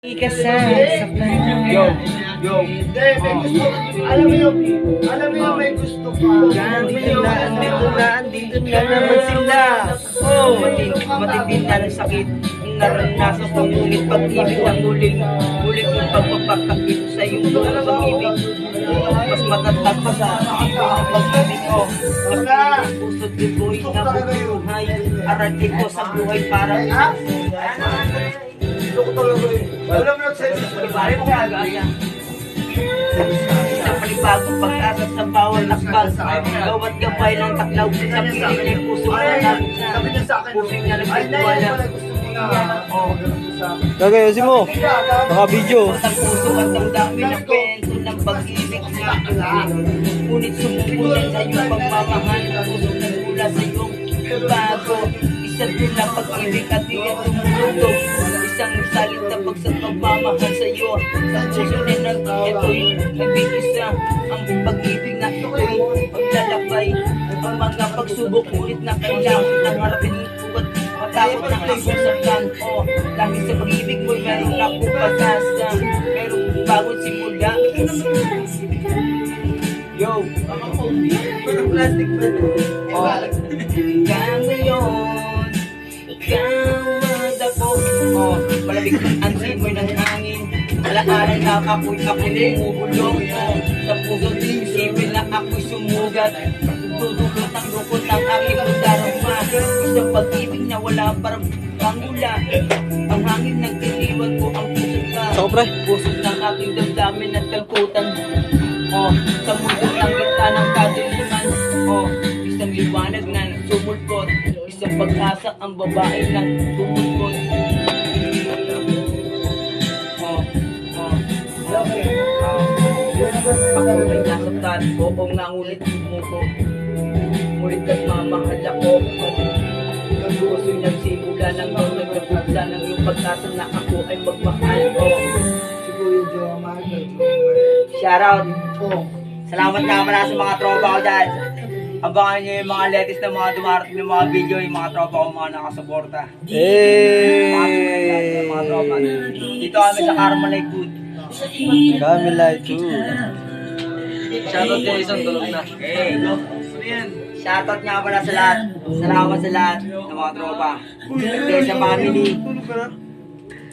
Yo, yo. Alam mo yung may gusto pa. Andito na naman sila. Oh, matindi na ng sakit. Ang naranasan ko, ngunit pag-ibig ang muling yung pagpapakakit sa iyong doon pag-ibig. Mas matatag pa sa pag-ibig ko. Ang puso't liboy na buhay. Arati ko sa buhay para Alam mo sa sa panibagong pag-asa sa bawal lakbal. Bawat gabay ng taklaw sa piling niya puso na sabi niya sa akin, puso niya ay na nagtitiwala. yan pala gusto mo na. Gagayosin mo. Baka video. Ang puso at damdamin ng kwento ng pag-ibig na ngunit sumukulan sa iyong pagmamahal. Ang puso nagmula sa iyong bago. Isang tulang pag-ibig at iyong tumutugtog. Isang salita pag sa pagmamahal sa iyo. Ang puso na ito'y nabigisa. Ang pag-ibig na ito'y paglalakbay. Ang mga pagsubok ulit na kailangan ng harapin at matapos ng kasusaptan. O dahil sa pag-ibig mo mayroong napupasasa. Mayroong bagong simula. Yo! Plastic pa. Ikaw ngayon, ikaw madako. Malamig ang simoy ng hangin. Alaalan na ako'y bumubulong. Sa puso't isipin na ako'y sumugat. Tutulot ang lukot ng aking darama. Isang pag-ibig na wala parang pangula. Ang hangin nagtiliwan ko ang puso't ka. Sobra. Puso't ng aking damdamin at kalkutan. Sa mundo ng kita ng kadiliman. Isang liwanag na sumulpot. Isang pag-asa ang babae ng tumulpot. Ako ay nasaktan. Oo nga, ngunit sumuko. Ngunit nagmamahal ako. Ang puso'y nagsimula ng nagkakupsa ng iyong pag-asa na ako ay magmahal ko. Siguro yung Joma. Shoutout. Salamat nga pala sa mga tropa ko dyan. Abangan nyo yung mga latest na mga dumarating ng mga video, yung mga tropa ko mga nakasuporta. Mga tropa. Dito kami sa Carmelite Good. Kami like you. Shoutout kayo isang tulog na. Hey. Shoutout nga pala sa lahat. Salamat sa lahat ng mga tropa. Sa sa family.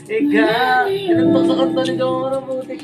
Ikaw. Ilan pa sa kanta ni Jomar Butik?